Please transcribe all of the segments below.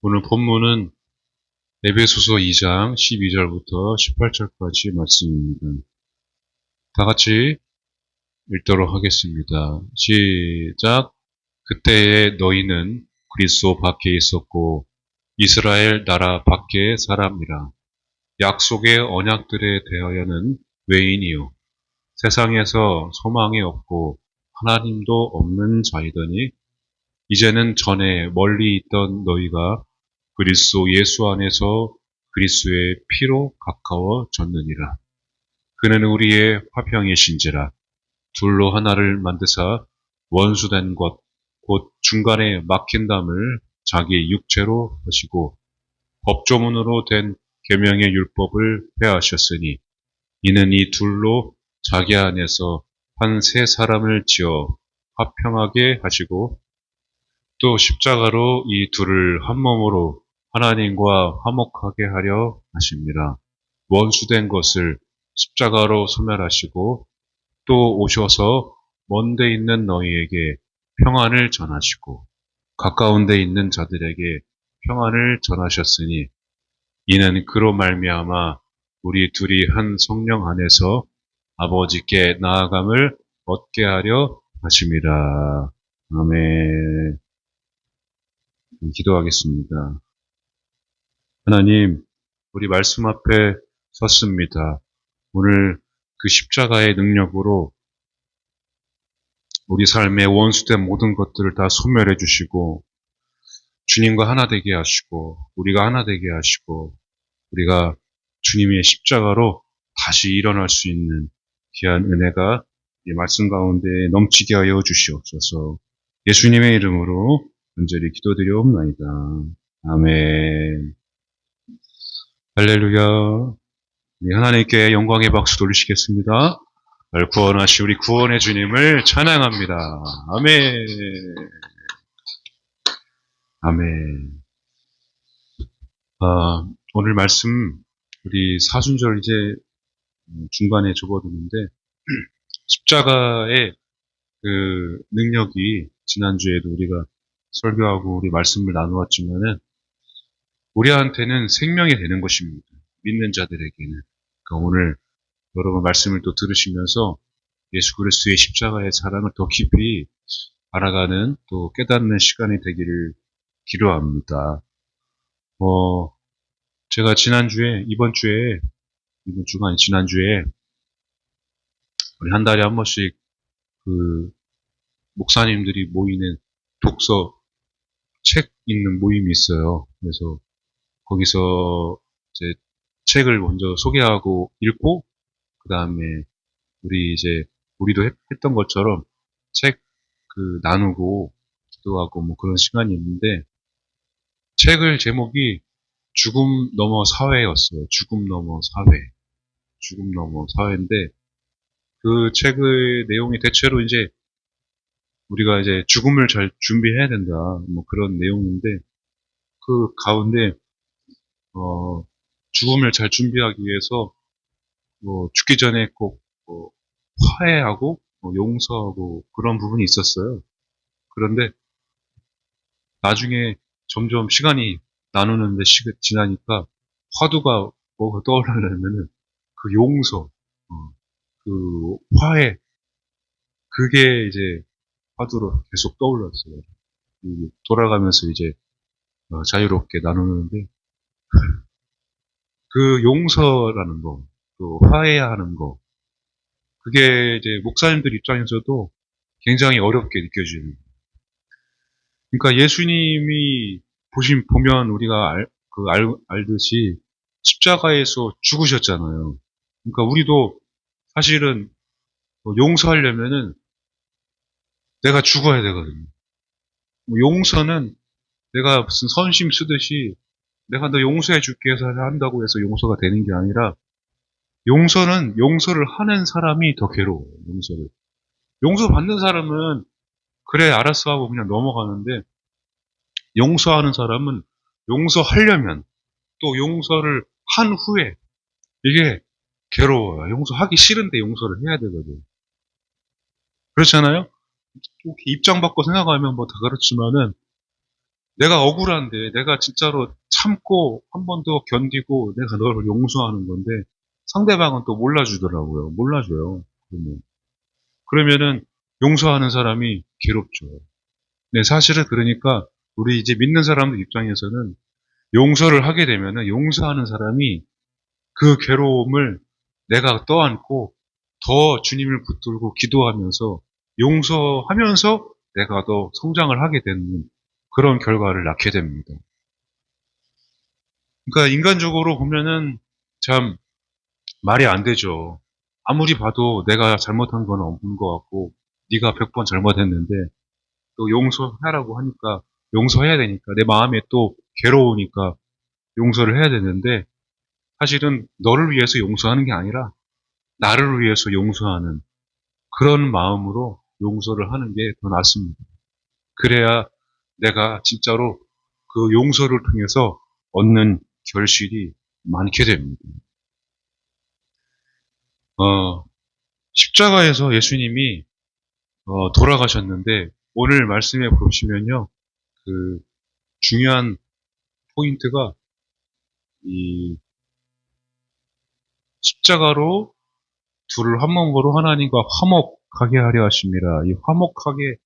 오늘 본문은 에베소서 2장 12절부터 18절까지 말씀입니다. 다 같이 읽도록 하겠습니다. 시작. 그때에 너희는 그리스도 밖에 있었고 이스라엘 나라 밖의 사람이라. 약속의 언약들에 대하여는 외인이요 세상에서 소망이 없고 하나님도 없는 자이더니 이제는 전에 멀리 있던 너희가 그리스도 예수 안에서 그리스도의 피로 가까워졌느니라. 그는 우리의 화평이신지라. 둘로 하나를 만드사 원수된 것, 곧 중간에 막힌 담을 자기 육체로 하시고 법조문으로 된 계명의 율법을 폐하셨으니 이는 이 둘로 자기 안에서 한 세 사람을 지어 화평하게 하시고 또 십자가로 이 둘을 한 몸으로 하나님과 화목하게 하려 하십니다. 원수된 것을 십자가로 소멸하시고 또 오셔서 먼데 있는 너희에게 평안을 전하시고 가까운 데 있는 자들에게 평안을 전하셨으니 이는 그로 말미암아 우리 둘이 한 성령 안에서 아버지께 나아감을 얻게 하려 하심이라. 아멘. 기도하겠습니다. 하나님, 우리 말씀 앞에 섰습니다. 오늘 그 십자가의 능력으로 우리 삶의 원수된 모든 것들을 다 소멸해 주시고 주님과 하나 되게 하시고 우리가 하나 되게 하시고 우리가 주님의 십자가로 다시 일어날 수 있는 귀한 은혜가 이 말씀 가운데 넘치게 하여 주시옵소서. 예수님의 이름으로 간절히 기도드리옵나이다. 아멘. 할렐루야. 우리 하나님께 영광의 박수 돌리시겠습니다. 날 구원하시 우리 구원의 주님을 찬양합니다. 아멘. 아멘. 오늘 말씀 우리 사순절 이제 중간에 접어드는데 십자가의 그 능력이 지난주에도 우리가 설교하고 우리 말씀을 나누었지만은 우리한테는 생명이 되는 것입니다. 믿는 자들에게는. 그러니까 오늘 여러분 말씀을 또 들으시면서 예수 그리스도의 십자가의 사랑을 더 깊이 알아가는 또 깨닫는 시간이 되기를 기도합니다. 제가 이번 주가 아니 지난주에 우리 한 달에 한 번씩 그 목사님들이 모이는 독서 책 읽는 모임이 있어요. 그래서 거기서 이제 책을 먼저 소개하고 읽고 그 다음에 우리도 했던 것처럼 책 나누고 기도하고 뭐 그런 시간이 있는데 책을 제목이 죽음 넘어 사회였어요. 죽음 넘어 사회. 죽음 넘어 사회인데 그 책의 내용이 대체로 이제 우리가 이제 죽음을 잘 준비해야 된다. 뭐 그런 내용인데 그 가운데 죽음을 잘 준비하기 위해서 뭐 죽기 전에 꼭뭐 화해하고 뭐 용서하고 그런 부분이 있었어요. 그런데 나중에 점점 시간이 나누는데 지나니까 화두가 뭐가 떠오르려면은 그 용서, 그 화해, 그게 이제 화두로 계속 떠올랐어요. 돌아가면서 이제 자유롭게 나누는데 그 용서라는 거, 그 화해하는 거, 그게 이제 목사님들 입장에서도 굉장히 어렵게 느껴지는. 그러니까 예수님이 보면 우리가 알듯이 십자가에서 죽으셨잖아요. 그러니까 우리도 사실은 용서하려면은 내가 죽어야 되거든요. 용서는 내가 무슨 선심 쓰듯이 내가 너 용서해 줄게 해서 한다고 해서 용서가 되는 게 아니라 용서를 하는 사람이 더 괴로워요. 용서 받는 사람은 그래 알았어 하고 그냥 넘어가는데 용서하는 사람은 용서하려면 또 용서를 한 후에 이게 괴로워요. 용서하기 싫은데 용서를 해야 되거든요. 그렇잖아요? 입장 바꿔 생각하면 뭐 다 그렇지만은 내가 억울한데, 내가 진짜로 참고 한 번 더 견디고 내가 너를 용서하는 건데, 상대방은 또 몰라주더라고요. 몰라줘요. 그러면은 용서하는 사람이 괴롭죠. 네, 사실은 그러니까 우리 이제 믿는 사람들 입장에서는 용서를 하게 되면은 용서하는 사람이 그 괴로움을 내가 떠안고 더 주님을 붙들고 기도하면서 용서하면서 내가 더 성장을 하게 되는 그런 결과를 낳게 됩니다. 그러니까 인간적으로 보면은 참 말이 안 되죠. 아무리 봐도 내가 잘못한 건 없는 것 같고 네가 100번 잘못했는데 또 용서하라고 하니까 용서해야 되니까 내 마음에 또 괴로우니까 용서를 해야 되는데 사실은 너를 위해서 용서하는 게 아니라 나를 위해서 용서하는 그런 마음으로 용서를 하는 게 더 낫습니다. 그래야 내가 진짜로 그 용서를 통해서 얻는 결실이 많게 됩니다. 어, 십자가에서 예수님이 돌아가셨는데 오늘 말씀에 보시면요. 그 중요한 포인트가 이 십자가로 둘을 한 몸으로 하나님과 화목하게 하려 하심이라. 이 화목하게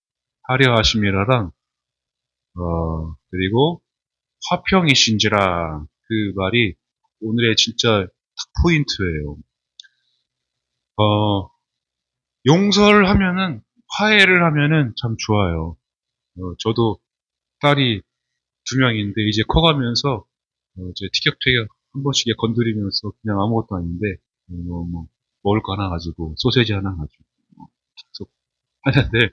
하려 하심이라랑 그리고 화평이신지라 그 말이 오늘의 진짜 딱 포인트예요. 용서를 하면은 화해를 하면은 참 좋아요. 저도 딸이 2명인데 이제 커가면서 이제 티격태격 한 번씩 건드리면서 그냥 아무것도 아닌데 뭐 먹을 거 하나 가지고 소세지 하나 가지고 계속 하는데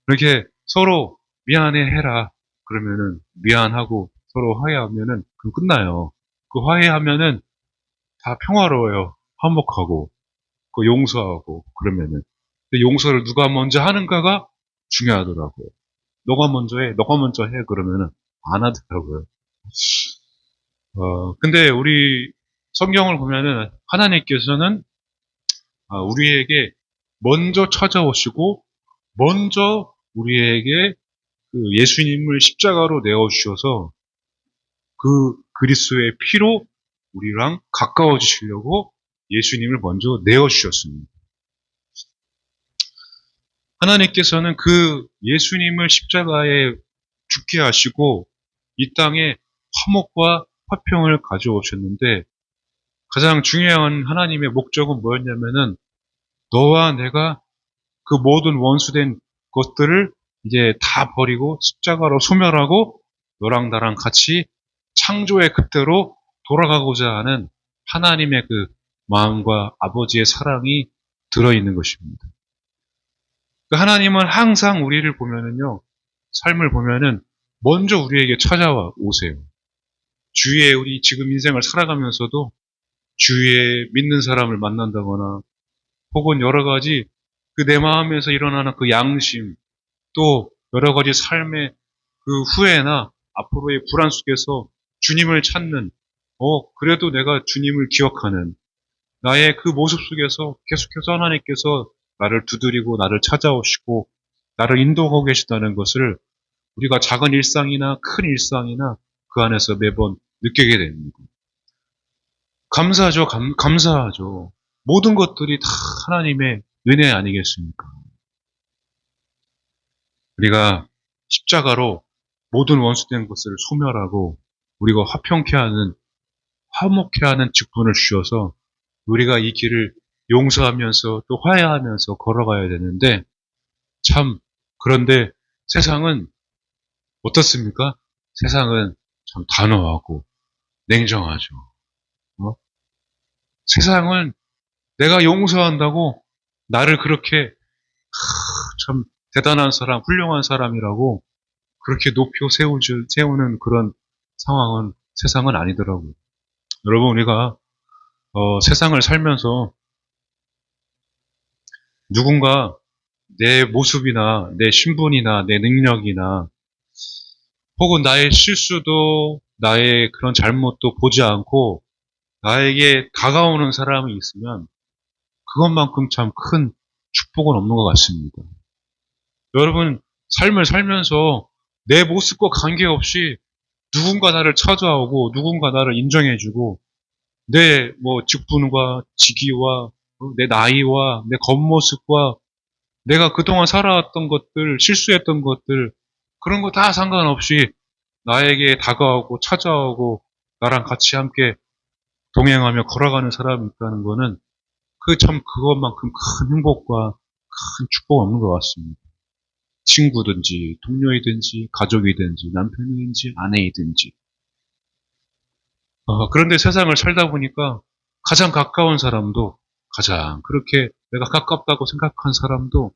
이렇게 서로 미안해 해라 그러면은 미안하고 서로 화해하면은 그 끝나요. 그 화해하면은 다 평화로워요. 화목하고 그 용서하고 그러면은 근데 용서를 누가 먼저 하는가가 중요하더라고요. 너가 먼저 해 그러면은 안 하더라고요. 근데 우리 성경을 보면은 하나님께서는 우리에게 먼저 찾아오시고 먼저 우리에게 그 예수님을 십자가로 내어주셔서 그 그리스도의 피로 우리랑 가까워지시려고 예수님을 먼저 내어주셨습니다. 하나님께서는 그 예수님을 십자가에 죽게 하시고 이 땅에 화목과 화평을 가져오셨는데 가장 중요한 하나님의 목적은 뭐였냐면은 너와 내가 그 모든 원수된 것들을 이제 다 버리고 십자가로 소멸하고 너랑 나랑 같이 창조의 그때로 돌아가고자 하는 하나님의 그 마음과 아버지의 사랑이 들어있는 것입니다. 하나님은 항상 우리를 보면은요, 삶을 보면은 먼저 우리에게 찾아와 오세요. 주위에 우리 지금 인생을 살아가면서도 주위에 믿는 사람을 만난다거나 혹은 여러 가지 그 내 마음에서 일어나는 그 양심 또 여러 가지 삶의 그 후회나 앞으로의 불안 속에서 주님을 찾는 그래도 내가 주님을 기억하는 나의 그 모습 속에서 계속해서 하나님께서 나를 두드리고 나를 찾아오시고 나를 인도하고 계시다는 것을 우리가 작은 일상이나 큰 일상이나 그 안에서 매번 느끼게 됩니다. 감사하죠. 감사하죠. 모든 것들이 다 하나님의 은혜 아니겠습니까? 우리가 십자가로 모든 원수된 것을 소멸하고 우리가 화목케 하는 직분을 주셔서 우리가 이 길을 용서하면서 또 화해하면서 걸어가야 되는데 참 그런데 세상은 어떻습니까? 세상은 참 단호하고 냉정하죠. 어? 세상은 내가 용서한다고 나를 그렇게 참 대단한 사람, 훌륭한 사람이라고 그렇게 높이 세우는 그런 상황은 세상은 아니더라고요. 여러분 우리가 세상을 살면서 누군가 내 모습이나 내 신분이나 내 능력이나 혹은 나의 실수도 나의 그런 잘못도 보지 않고 나에게 다가오는 사람이 있으면 그것만큼 참 큰 축복은 없는 것 같습니다. 여러분 삶을 살면서 내 모습과 관계없이 누군가 나를 찾아오고 누군가 나를 인정해주고 내 뭐 직분과 직위와 내 나이와 내 겉모습과 내가 그동안 살아왔던 것들, 실수했던 것들 그런 거 다 상관없이 나에게 다가오고 찾아오고 나랑 같이 함께 동행하며 걸어가는 사람이 있다는 거는 그 참 그것만큼 큰 행복과 큰 축복 없는 것 같습니다. 친구든지 동료이든지 가족이든지 남편이든지 아내이든지 그런데 세상을 살다 보니까 가장 가까운 사람도 가장 그렇게 내가 가깝다고 생각한 사람도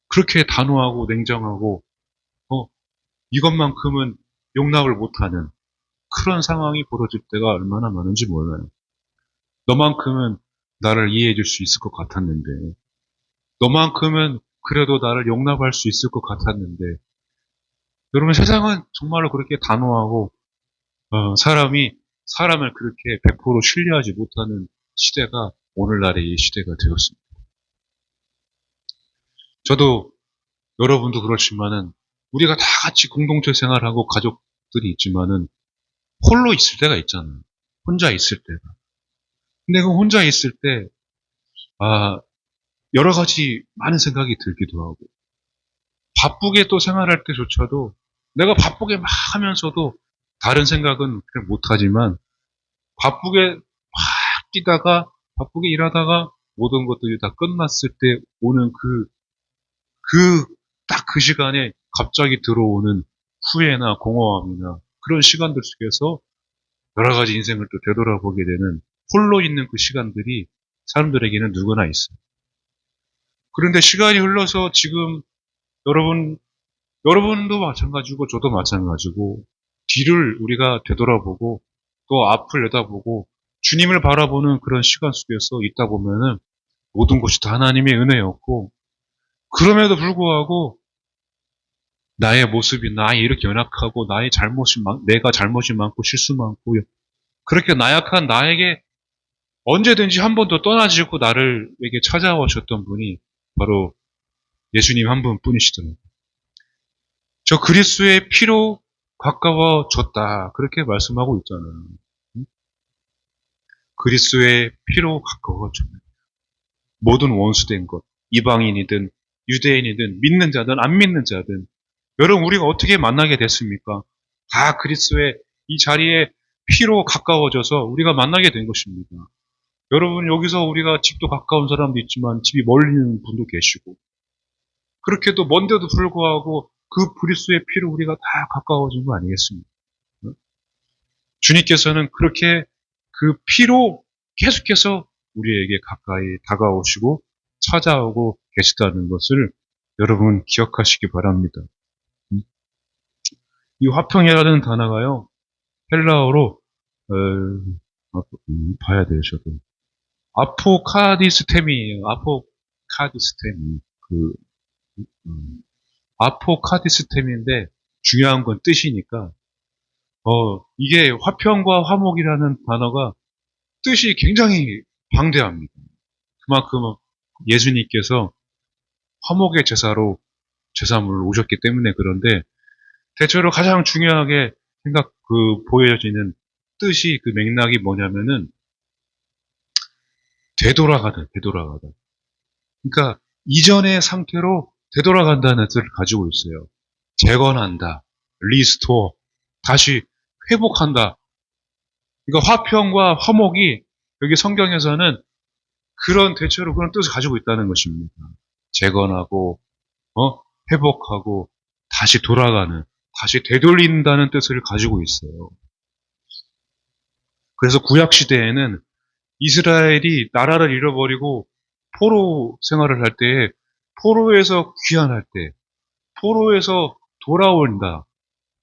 그렇게 단호하고 냉정하고 어, 이것만큼은 용납을 못하는 그런 상황이 벌어질 때가 얼마나 많은지 몰라요. 너만큼은 나를 이해해 줄 수 있을 것 같았는데 너만큼은 그래도 나를 용납할 수 있을 것 같았는데 여러분 세상은 정말로 그렇게 단호하고 사람이 사람을 그렇게 100% 신뢰하지 못하는 시대가 오늘날의 이 시대가 되었습니다. 저도 여러분도 그렇지만은 우리가 다 같이 공동체 생활하고 가족들이 있지만은 홀로 있을 때가 있잖아요. 혼자 있을 때가. 근데 그 혼자 있을 때 여러 가지 많은 생각이 들기도 하고 바쁘게 또 생활할 때조차도 내가 바쁘게 막 하면서도 다른 생각은 그냥 못하지만 바쁘게 막 뛰다가 바쁘게 일하다가 모든 것들이 다 끝났을 때 오는 딱 그 시간에 갑자기 들어오는 후회나 공허함이나 그런 시간들 속에서 여러 가지 인생을 또 되돌아보게 되는 홀로 있는 그 시간들이 사람들에게는 누구나 있어요. 그런데 시간이 흘러서 지금 여러분도 마찬가지고 저도 마찬가지고 뒤를 우리가 되돌아보고 또 앞을 내다보고 주님을 바라보는 그런 시간 속에서 있다 보면은 모든 것이 다 하나님의 은혜였고 그럼에도 불구하고 나의 모습이 나의 이렇게 연약하고 내가 잘못이 많고 실수 많고 그렇게 나약한 나에게 언제든지 한 번도 떠나지 않고 나를에게 찾아오셨던 분이 바로 예수님 한 분뿐이시더라고요. 저 그리스도의 피로 가까워졌다. 그렇게 말씀하고 있잖아요. 그리스도의 피로 가까워졌다. 모든 원수된 것, 이방인이든 유대인이든 믿는 자든 안 믿는 자든 여러분 우리가 어떻게 만나게 됐습니까? 다 그리스도의 이 자리에 피로 가까워져서 우리가 만나게 된 것입니다. 여러분 여기서 우리가 집도 가까운 사람도 있지만 집이 멀리 있는 분도 계시고 그렇게도 먼데도 불구하고 그 그리스도의 피로 우리가 다 가까워진 거 아니겠습니까? 주님께서는 그렇게 그 피로 계속해서 우리에게 가까이 다가오시고 찾아오고 계시다는 것을 여러분 기억하시기 바랍니다. 이 화평이라는 단어가요, 헬라어로, 봐야 돼요, 저도. 아포카디스템이에요, 아포카디스템이. 아포카디스템인데, 중요한 건 뜻이니까, 이게 화평과 화목이라는 단어가 뜻이 굉장히 방대합니다. 그만큼 예수님께서 화목의 제사물로 오셨기 때문에 그런데 대체로 가장 중요하게 보여지는 뜻이 그 맥락이 뭐냐면은 되돌아가다. 그러니까 이전의 상태로 되돌아간다는 뜻을 가지고 있어요. 재건한다, 리스토어, 다시 회복한다. 그러니까 화평과 화목이 여기 성경에서는 대체로 그런 뜻을 가지고 있다는 것입니다. 재건하고, 회복하고, 다시 돌아가는, 다시 되돌린다는 뜻을 가지고 있어요. 그래서 구약 시대에는 이스라엘이 나라를 잃어버리고 포로 생활을 할 때에 포로에서 귀환할 때, 포로에서 돌아온다,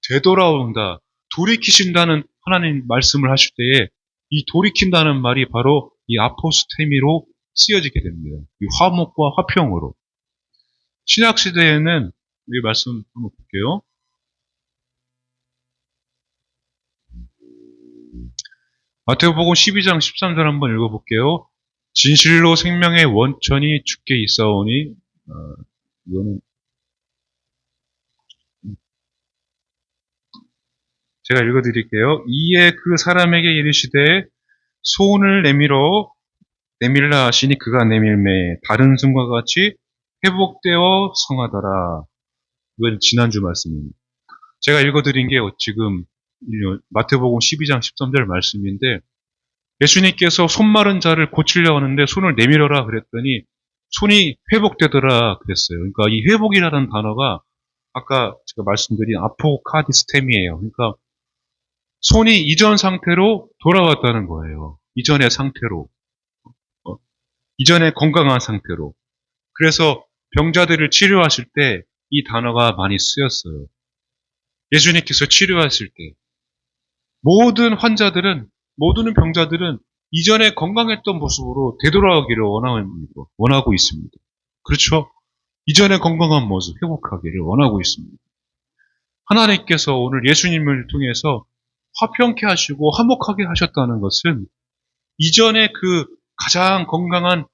되돌아온다, 돌이키신다는 하나님 말씀을 하실 때에 이 돌이킨다는 말이 바로 이 아포스테미로 쓰여지게 됩니다. 이 화목과 화평으로. 신약 시대에는 이 말씀 한번 볼게요. 마태복음 12장 13절 한번 읽어볼게요. 진실로 생명의 원천이 주께 있사오니 이거는 제가 읽어드릴게요. 이에 그 사람에게 이르시되 손을 내밀라 하시니 그가 내밀매 다른 순과 같이 회복되어 성하더라. 이건 지난주 말씀입니다. 제가 읽어드린 게 지금 마태복음 12장 13절 말씀인데 예수님께서 손 마른 자를 고치려고 하는데 손을 내밀어라 그랬더니 손이 회복되더라 그랬어요. 그러니까 이 회복이라는 단어가 아까 제가 말씀드린 아포카디스템이에요. 그러니까 손이 이전 상태로 돌아왔다는 거예요. 이전의 상태로. 이전의 건강한 상태로. 그래서 병자들을 치료하실 때 이 단어가 많이 쓰였어요. 예수님께서 치료하실 때 모든 병자들은 이전에 건강했던 모습으로 되돌아가기를 원하고 있습니다. 그렇죠? 이전의 건강한 모습 회복하기를 원하고 있습니다. 하나님께서 오늘 예수님을 통해서 화평케 하시고 화목하게 하셨다는 것은 이전에 그 가장 건강한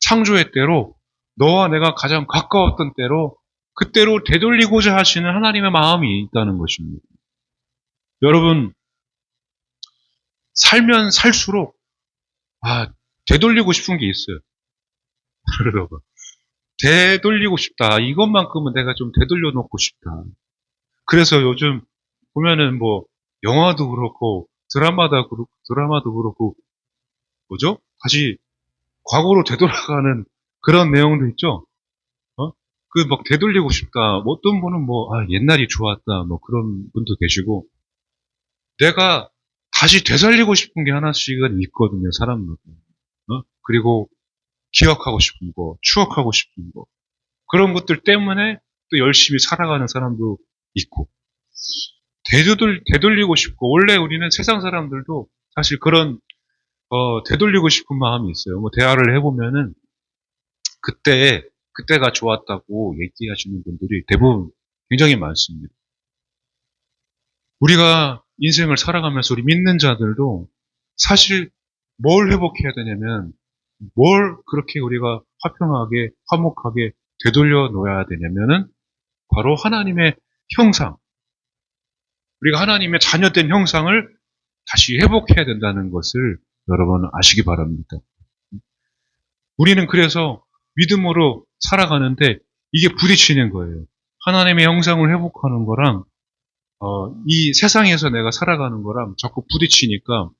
창조의 때로 너와 내가 가장 가까웠던 때로 그때로 되돌리고자 하시는 하나님의 마음이 있다는 것입니다. 여러분 살면 살수록 되돌리고 싶은 게 있어요. 그러다가 되돌리고 싶다. 이것만큼은 내가 좀 되돌려 놓고 싶다. 그래서 요즘 보면은 뭐 영화도 그렇고 드라마도 그렇고 뭐죠? 다시 과거로 되돌아가는 그런 내용도 있죠. 그 막 되돌리고 싶다. 뭐 어떤 분은 옛날이 좋았다. 뭐 그런 분도 계시고 내가 다시 되살리고 싶은 게 하나씩은 있거든요. 사람마다. 그리고 기억하고 싶은 거, 추억하고 싶은 거. 그런 것들 때문에 또 열심히 살아가는 사람도 있고. 되돌리고 싶고, 원래 우리는 세상 사람들도 사실 그런, 되돌리고 싶은 마음이 있어요. 뭐, 대화를 해보면은, 그때가 좋았다고 얘기하시는 분들이 대부분 굉장히 많습니다. 우리가 인생을 살아가면서 우리 믿는 자들도 사실 뭘 회복해야 되냐면, 뭘 그렇게 우리가 화평하게, 화목하게 되돌려 놓아야 되냐면은, 바로 하나님의 형상, 우리가 하나님의 자녀된 형상을 다시 회복해야 된다는 것을 여러분 아시기 바랍니다. 우리는 그래서 믿음으로 살아가는데 이게 부딪히는 거예요. 하나님의 형상을 회복하는 거랑 이 세상에서 내가 살아가는 거랑 자꾸 부딪히니까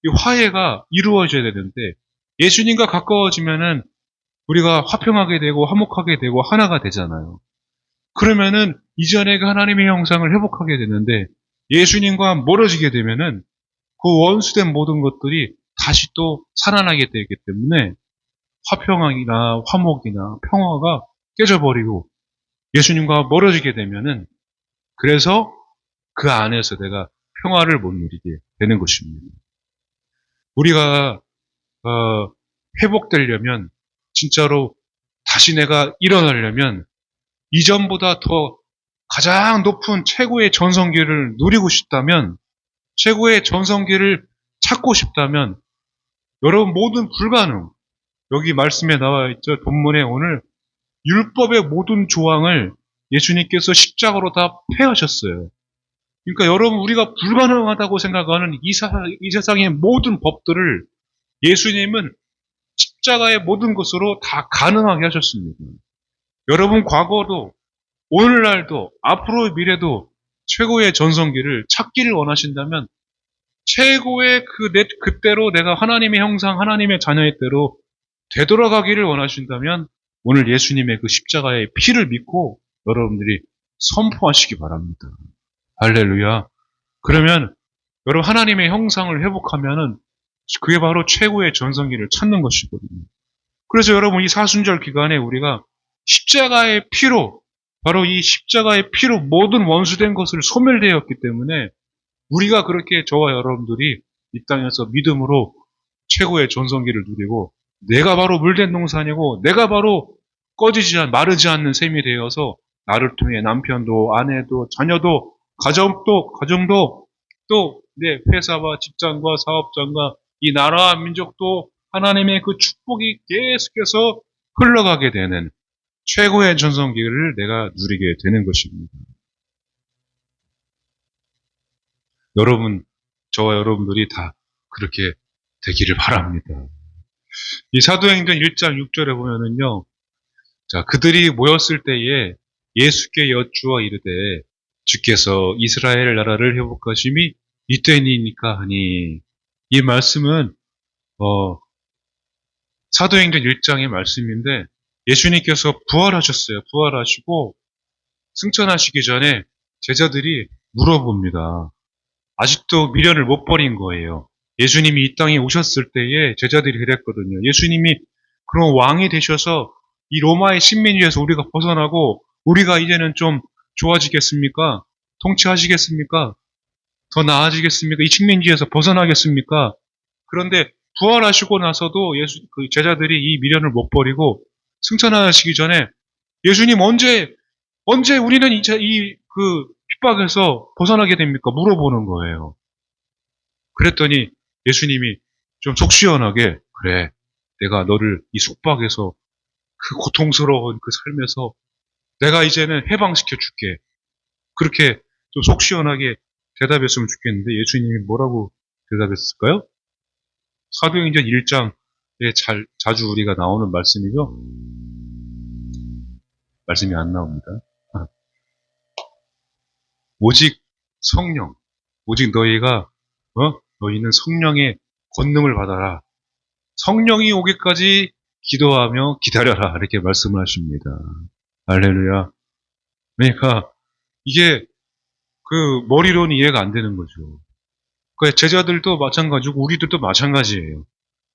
이 화해가 이루어져야 되는데 예수님과 가까워지면은 우리가 화평하게 되고 화목하게 되고 하나가 되잖아요. 그러면은 이전에 그 하나님의 형상을 회복하게 되는데 예수님과 멀어지게 되면은 그 원수된 모든 것들이 다시 또 살아나게 되기 때문에 화평이나 화목이나 평화가 깨져버리고 예수님과 멀어지게 되면은 그래서 그 안에서 내가 평화를 못 누리게 되는 것입니다. 우리가 회복되려면 진짜로 다시 내가 일어나려면 이전보다 더 가장 높은 최고의 전성기를 누리고 싶다면 최고의 전성기를 찾고 싶다면 여러분 모든 불가능 여기 말씀에 나와 있죠. 본문에 오늘 율법의 모든 조항을 예수님께서 십자가로 다 폐하셨어요. 그러니까 여러분 우리가 불가능하다고 생각하는 이 세상의 모든 법들을 예수님은 십자가의 모든 것으로 다 가능하게 하셨습니다. 여러분 과거도 오늘날도 앞으로의 미래도 최고의 전성기를 찾기를 원하신다면 최고의 그때로 내가 하나님의 형상, 하나님의 자녀의 때로 되돌아가기를 원하신다면 오늘 예수님의 그 십자가의 피를 믿고 여러분들이 선포하시기 바랍니다. 할렐루야. 그러면 여러분 하나님의 형상을 회복하면은 그게 바로 최고의 전성기를 찾는 것이거든요. 그래서 여러분 이 사순절 기간에 우리가 십자가의 피로 바로 이 십자가의 피로 모든 원수된 것을 소멸되었기 때문에 우리가 그렇게 저와 여러분들이 이 땅에서 믿음으로 최고의 전성기를 누리고 내가 바로 물된 농산이고 내가 바로 마르지 않는 셈이 되어서 나를 통해 남편도 아내도 자녀도 가정도 또 내 회사와 직장과 사업장과 이 나라와 민족도 하나님의 그 축복이 계속해서 흘러가게 되는 최고의 전성기를 내가 누리게 되는 것입니다. 저와 여러분들이 다 그렇게 되기를 바랍니다. 이 사도행전 1장 6절에 보면은요, 자, 그들이 모였을 때에 예수께 여쭈어 이르되 주께서 이스라엘 나라를 회복하심이 이때니까 하니, 이 말씀은 사도행전 1장의 말씀인데 예수님께서 부활하셨어요. 부활하시고 승천하시기 전에 제자들이 물어봅니다. 아직도 미련을 못 버린 거예요. 예수님이 이 땅에 오셨을 때에 제자들이 그랬거든요. 예수님이 그런 왕이 되셔서 이 로마의 식민지에서 우리가 벗어나고 우리가 이제는 좀 좋아지겠습니까? 통치하시겠습니까? 더 나아지겠습니까? 이 식민지에서 벗어나겠습니까? 그런데 부활하시고 나서도 그 제자들이 이 미련을 못 버리고 승천하시기 전에 예수님 언제 우리는 이제 그 핍박에서 벗어나게 됩니까? 물어보는 거예요. 그랬더니 예수님이 좀 속 시원하게, 그래, 내가 너를 이 속박에서 그 고통스러운 그 삶에서 내가 이제는 해방시켜 줄게. 그렇게 좀 속 시원하게 대답했으면 좋겠는데 예수님이 뭐라고 대답했을까요? 사도행전 1장에 자주 우리가 나오는 말씀이죠. 말씀이 안 나옵니다. 오직 성령, 오직 너희는 성령의 권능을 받아라. 성령이 오기까지 기도하며 기다려라. 이렇게 말씀을 하십니다. 할렐루야. 그러니까 이게 그 머리로는 이해가 안 되는 거죠. 그 제자들도 마찬가지고 우리들도 마찬가지예요.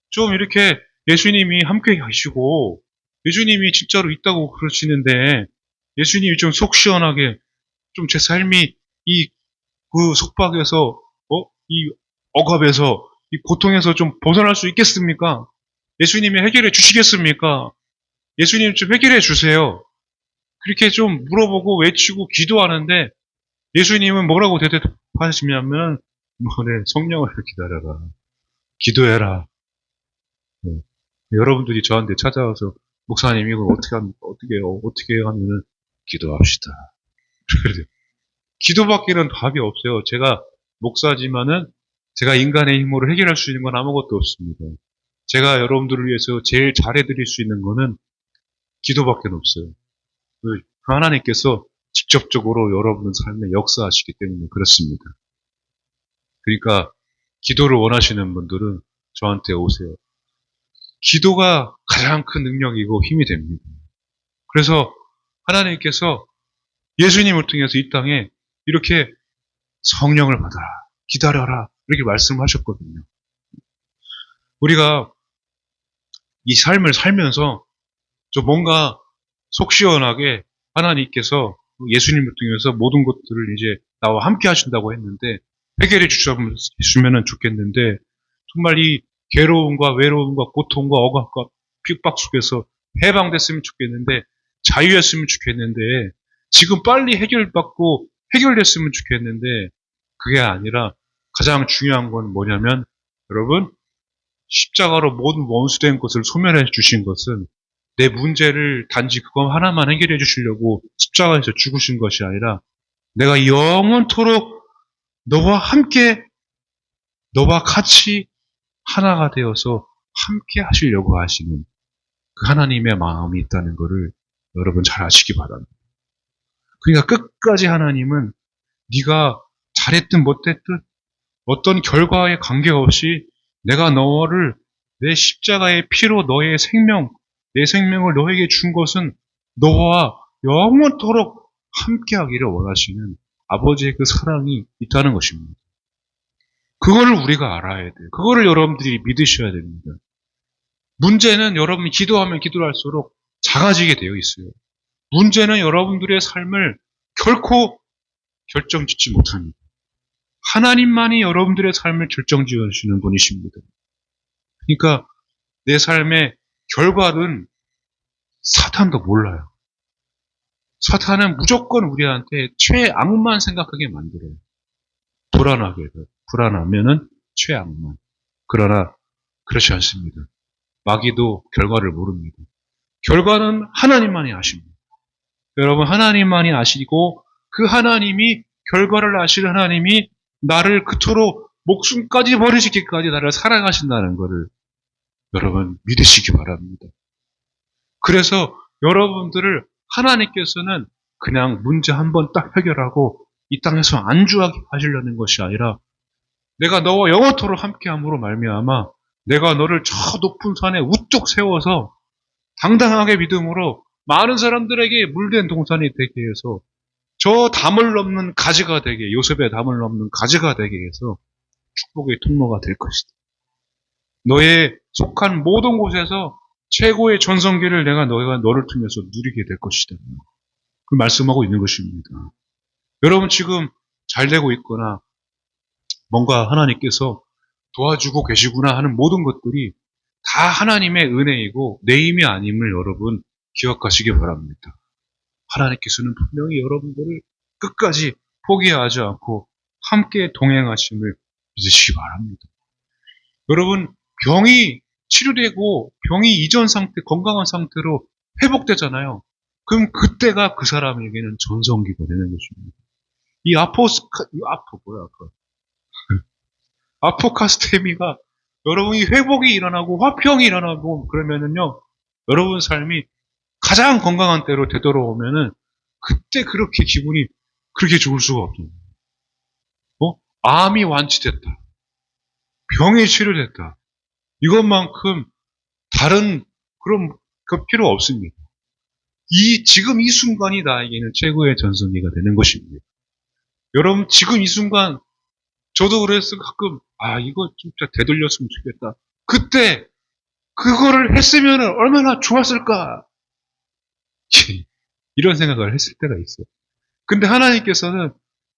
좀 이렇게 예수님이 함께 하시고 예수님이 진짜로 있다고 그러시는데 예수님이 좀 속 시원하게 좀 제 삶이 이 그 속박에서 이 억압에서 이 고통에서 좀 벗어날 수 있겠습니까? 예수님이 해결해 주시겠습니까? 예수님 좀 해결해 주세요. 그렇게 좀 물어보고 외치고 기도하는데 예수님은 뭐라고 대답하시냐면 성령을 기다려라. 기도해라. 네. 여러분들이 저한테 찾아와서 목사님 이걸 어떻게 합니까? 어떻게 하면은 기도합시다. 기도밖에는 답이 없어요. 제가 목사지만은 제가 인간의 힘으로 해결할 수 있는 건 아무것도 없습니다. 제가 여러분들을 위해서 제일 잘해드릴 수 있는 거는 기도밖에 없어요. 그 하나님께서 직접적으로 여러분 삶에 역사하시기 때문에 그렇습니다. 그러니까 기도를 원하시는 분들은 저한테 오세요. 기도가 가장 큰 능력이고 힘이 됩니다. 그래서 하나님께서 예수님을 통해서 이 땅에 이렇게 성령을 받아라, 기다려라 이렇게 말씀하셨거든요. 우리가 이 삶을 살면서 좀 뭔가 속 시원하게 하나님께서 예수님을 통해서 모든 것들을 이제 나와 함께 하신다고 했는데 해결해 주시면 좋겠는데 정말 이 괴로움과 외로움과 고통과 억압과 핍박 속에서 해방됐으면 좋겠는데 자유했으면 좋겠는데 지금 빨리 해결됐으면 좋겠는데 그게 아니라 가장 중요한 건 뭐냐면 여러분 십자가로 모든 원수된 것을 소멸해 주신 것은 내 문제를 단지 그거 하나만 해결해 주시려고 십자가에서 죽으신 것이 아니라 내가 영원토록 너와 함께 너와 같이 하나가 되어서 함께 하시려고 하시는 그 하나님의 마음이 있다는 것을 여러분 잘 아시기 바랍니다. 그러니까 끝까지 하나님은 네가 잘했든 못했든 어떤 결과에 관계없이 내가 너를 내 십자가의 피로 내 생명을 너에게 준 것은 너와 영원토록 함께하기를 원하시는 아버지의 그 사랑이 있다는 것입니다. 그거를 우리가 알아야 돼요. 그거를 여러분들이 믿으셔야 됩니다. 문제는 여러분이 기도하면 기도할수록 작아지게 되어 있어요. 문제는 여러분들의 삶을 결코 결정짓지 못합니다. 하나님만이 여러분들의 삶을 결정지으시는 분이십니다. 그러니까 내 삶의 결과는 사탄도 몰라요. 사탄은 무조건 우리한테 최악만 생각하게 만들어요. 불안하면은 최악만. 그러나 그렇지 않습니다. 마귀도 결과를 모릅니다. 결과는 하나님만이 아십니다. 여러분 하나님만이 아시고 그 하나님이 결과를 아시는 하나님이 나를 그토록 목숨까지 버리시기까지 나를 사랑하신다는 것을 여러분 믿으시기 바랍니다. 그래서 여러분들을 하나님께서는 그냥 문제 한 번 딱 해결하고 이 땅에서 안주하게 하시려는 것이 아니라 내가 너와 영원토록 함께함으로 말미암아 내가 너를 저 높은 산에 우뚝 세워서 당당하게 믿음으로 많은 사람들에게 물된 동산이 되게 해서 저 담을 넘는 가지가 되게, 요셉의 담을 넘는 가지가 되게 해서 축복의 통로가 될 것이다. 너의 속한 모든 곳에서 최고의 전성기를 내가 너를 통해서 누리게 될 것이다. 그 말씀하고 있는 것입니다. 여러분 지금 잘 되고 있거나 뭔가 하나님께서 도와주고 계시구나 하는 모든 것들이 다 하나님의 은혜이고 내 힘이 아님을 여러분 기억하시기 바랍니다. 하나님께서는 분명히 여러분들을 끝까지 포기하지 않고 함께 동행하심을 믿으시기 바랍니다. 여러분 병이 치료되고 병이 이전 상태, 건강한 상태로 회복되잖아요. 그럼 그때가 그 사람에게는 전성기가 되는 것입니다. 이 아포카스테미가 여러분이 회복이 일어나고 화평이 일어나고 그러면은요, 여러분 삶이 가장 건강한 때로 되돌아오면은 그때 그렇게 기분이 그렇게 좋을 수가 없어요. 암이 완치됐다. 병이 치료됐다. 이것만큼 다른 그런 그 필요 없습니다. 지금 이 순간이 나에게는 최고의 전성기가 되는 것입니다. 여러분 지금 이 순간 저도 그래서 가끔 이거 진짜 되돌렸으면 좋겠다. 그때 그거를 했으면 얼마나 좋았을까. 이런 생각을 했을 때가 있어요. 근데 하나님께서는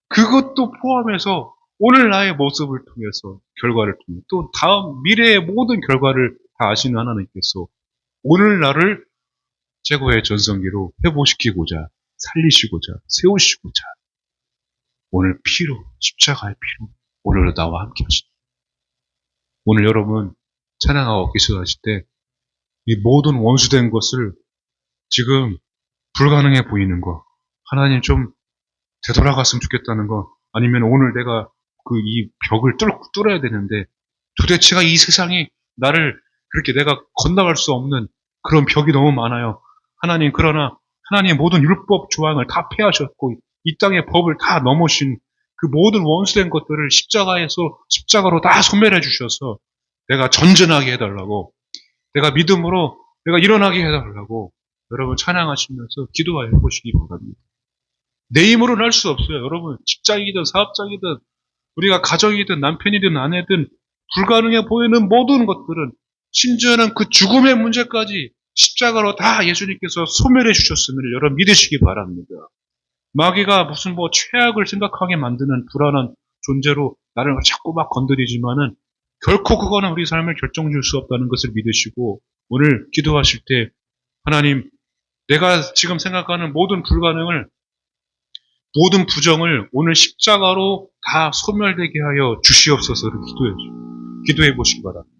그것도 포함해서 오늘 나의 모습을 통해서 결과를 통해 또 다음 미래의 모든 결과를 다 아시는 하나님께서 오늘 나를 최고의 전성기로 회복시키고자 살리시고자 세우시고자 오늘 피로 십자가의 피로 오늘도 나와 함께 하시다. 오늘 여러분 찬양하고 기도하실 때 이 모든 원수된 것을 지금 불가능해 보이는 거 하나님 좀 되돌아갔으면 좋겠다는 거 아니면 오늘 내가 이 벽을 뚫어야 되는데 도대체가 이 세상이 나를 그렇게 내가 건너갈 수 없는 그런 벽이 너무 많아요. 하나님 그러나 하나님의 모든 율법 조항을 다 폐하셨고 이 땅의 법을 다 넘으신 그 모든 원수된 것들을 십자가로 다 소멸해 주셔서 내가 전진하게 해달라고 내가 믿음으로 내가 일어나게 해달라고 여러분 찬양하시면서 기도해 보시기 바랍니다. 내 힘으로는 할 수 없어요. 여러분 직장이든 사업장이든 우리가 가정이든 남편이든 아내든 불가능해 보이는 모든 것들은 심지어는 그 죽음의 문제까지 십자가로 다 예수님께서 소멸해 주셨음을 여러분 믿으시기 바랍니다. 마귀가 무슨 최악을 생각하게 만드는 불안한 존재로 나를 자꾸 막 건드리지만은 결코 그거는 우리 삶을 결정줄 수 없다는 것을 믿으시고 오늘 기도하실 때 하나님 내가 지금 생각하는 모든 불가능을 모든 부정을 오늘 십자가로 다 소멸되게 하여 주시옵소서를 기도해 보시기 바랍니다.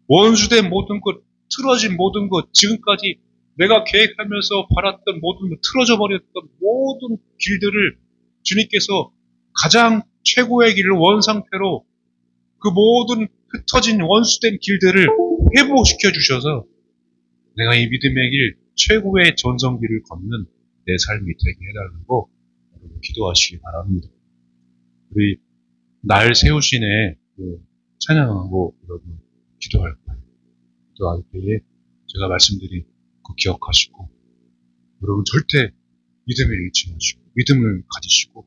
원수된 모든 것, 틀어진 모든 것, 지금까지 내가 계획하면서 바랐던 모든 것, 틀어져 버렸던 모든 길들을 주님께서 가장 최고의 길을 원상태로 그 모든 흩어진 원수된 길들을 회복시켜 주셔서 내가 이 믿음의 길, 최고의 전성기를 걷는 내 삶이 되게 해달라고 여러분 기도하시기 바랍니다. 우리 날 세우시네 찬양하고 여러분 기도할 거예요. 기도할 때에 제가 말씀드린 그 기억하시고 여러분 절대 믿음을 잃지 마시고 믿음을 가지시고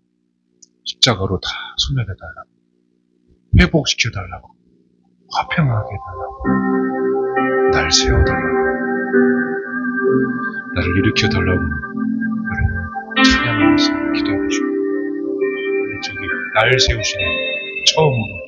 십자가로 다 소멸해달라고 회복시켜달라고 화평하게 해달라고 날 세워달라고 나를 일으켜달라고 여러분 찬양하면서 기도하시고 저기 날 세우시는 처음으로